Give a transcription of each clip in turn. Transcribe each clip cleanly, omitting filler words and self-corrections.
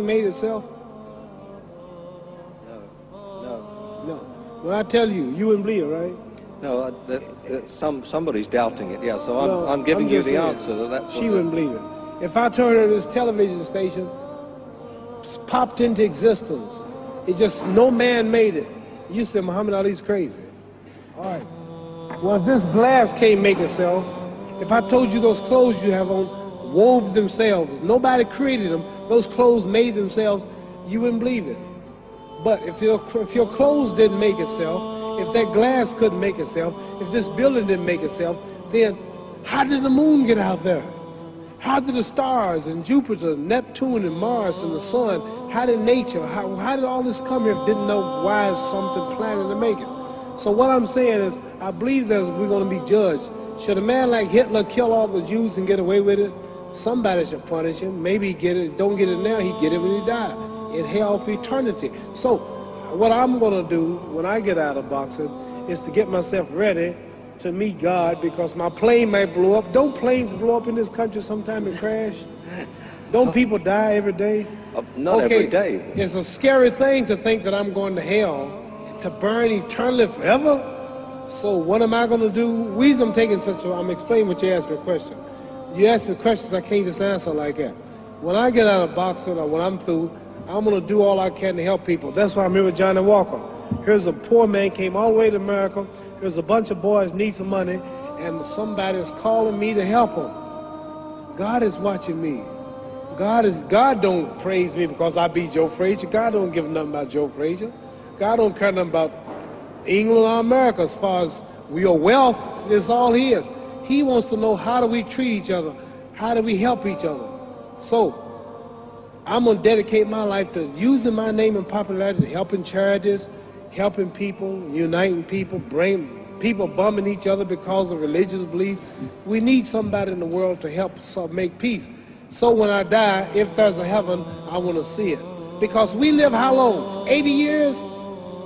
made itself? No. When I tell you, you wouldn't believe it, right? No, somebody's doubting it, yeah, so I'm giving you the answer. That's she wouldn't believe it. If I told her this television station popped into existence, it just, no man made it, you said Muhammad Ali's crazy. All right. Well, if this glass can't make itself, if I told you those clothes you have on wove themselves, nobody created them, those clothes made themselves, you wouldn't believe it. But if your clothes didn't make itself, if that glass couldn't make itself, if this building didn't make itself, then how did the moon get out there? How did the stars and Jupiter, Neptune and Mars and the sun, how did nature, how did all this come here if didn't know why is something planning to make it? So what I'm saying is, I believe that we're going to be judged. Should a man like Hitler kill all the Jews and get away with it? Somebody should punish him. Maybe he get it, don't get it now, he get it when he died. In hell for eternity. So what I'm going to do when I get out of boxing is to get myself ready to meet God, because my plane might blow up. Don't planes blow up in this country sometime and crash? Don't people die every day? Not every day. It's a scary thing to think that I'm going to hell to burn eternally forever. So what am I going to do? The reason I'm taking I'm explaining what you asked me a question. You ask me questions I can't just answer like that. When I get out of boxing or when I'm through, I'm going to do all I can to help people. That's why I'm here with Johnny Walker. Here's a poor man, came all the way to America. Here's a bunch of boys need some money, and somebody is calling me to help them. God is watching me. God don't praise me because I beat Joe Frazier. God don't give nothing about Joe Frazier. God don't care nothing about England or America as far as your wealth is all his. He wants to know, how do we treat each other? How do we help each other? So I'm going to dedicate my life to using my name and popularity, to helping charities, helping people, uniting people, bring people bumming each other because of religious beliefs. We need somebody in the world to help make peace. So when I die, if there's a heaven, I want to see it. Because we live how long? 80 years?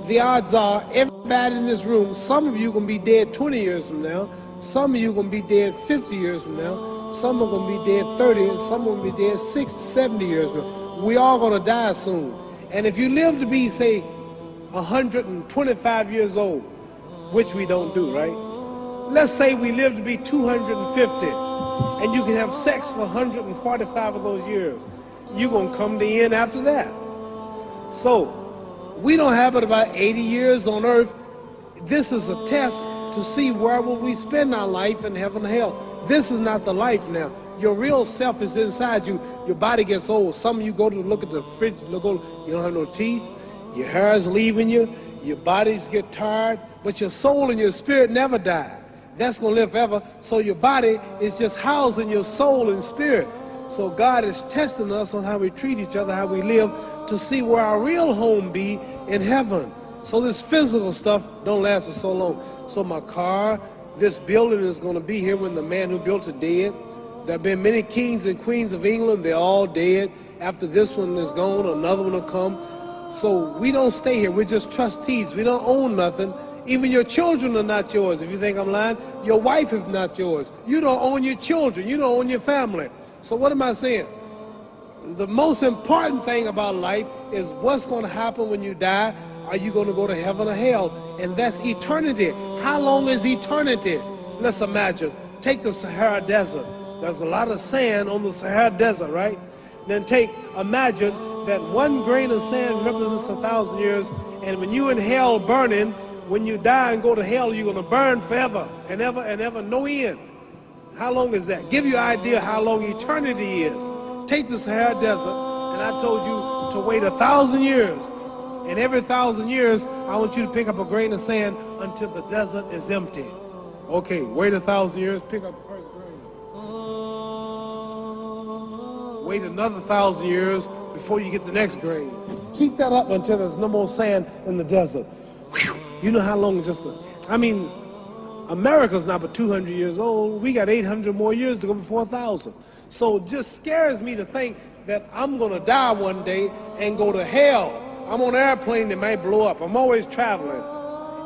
The odds are everybody in this room, some of you are going to be dead 20 years from now, some of you are going to be dead 50 years from now, some are going to be dead 30, and some are going to be dead 60, 70 years from now. We all going to die soon. And if you live to be, say, 125 years old, which we don't do, right? Let's say we live to be 250, and you can have sex for 145 of those years. You're going to come to the end after that. So, we don't have but about 80 years on earth. This is a test to see where will we spend our life in heaven and hell. This is not the life now. Your real self is inside you. Your body gets old. Some of you go to look at the fridge, you don't have no teeth. Your hair is leaving you. Your bodies get tired. But your soul and your spirit never die. That's going to live forever. So your body is just housing your soul and spirit. So God is testing us on how we treat each other, how we live, to see where our real home be in heaven. So this physical stuff don't last for so long. So my car, this building is going to be here when the man who built it dead. There have been many kings and queens of England. They're all dead. After this one is gone, another one will come. So we don't stay here. We're just trustees. We don't own nothing. Even your children are not yours. If you think I'm lying, your wife is not yours. You don't own your children. You don't own your family. So what am I saying? The most important thing about life is what's going to happen when you die. Are you going to go to heaven or hell? And that's eternity. How long is eternity? Let's imagine. Take the Sahara Desert. There's a lot of sand on the Sahara Desert, right? Then imagine that one grain of sand represents 1,000 years, and when you in hell burning, when you die and go to hell, you're going to burn forever and ever, no end. How long is that? Give you an idea how long eternity is. Take the Sahara Desert, and I told you to wait 1,000 years. And every 1,000 years, I want you to pick up a grain of sand until the desert is empty. Okay, wait 1,000 years, pick up the first grain. Wait another 1,000 years before you get the next grain. Keep that up until there's no more sand in the desert. Whew. You know how long America's not but 200 years old. We got 800 more years to go before 1,000. So it just scares me to think that I'm going to die one day and go to hell. I'm on an airplane that might blow up. I'm always traveling.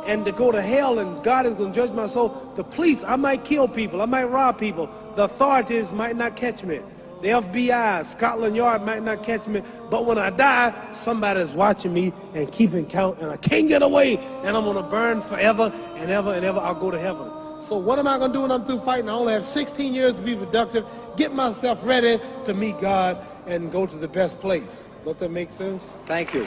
And to go to hell and God is going to judge my soul. The police, I might kill people. I might rob people. The authorities might not catch me. The FBI, Scotland Yard might not catch me, but when I die, somebody's watching me and keeping count, and I can't get away, and I'm gonna burn forever and ever and ever. I'll go to heaven. So what am I gonna do when I'm through fighting? I only have 16 years to be productive, get myself ready to meet God and go to the best place. Don't that make sense? Thank you.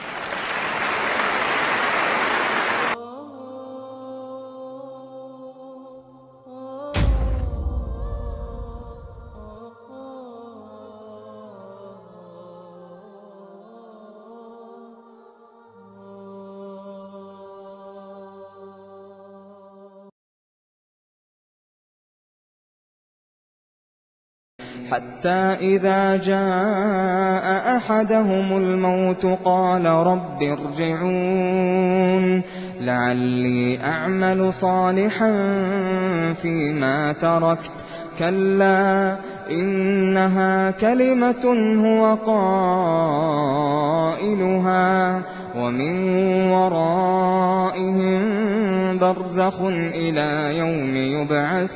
حتى إذا جاء أحدهم الموت قال رب ارجعون لعلي أعمل صالحا فيما تركت كلا إنها كلمة هو قائلها ومن ورائهم برزخ إلى يوم يبعث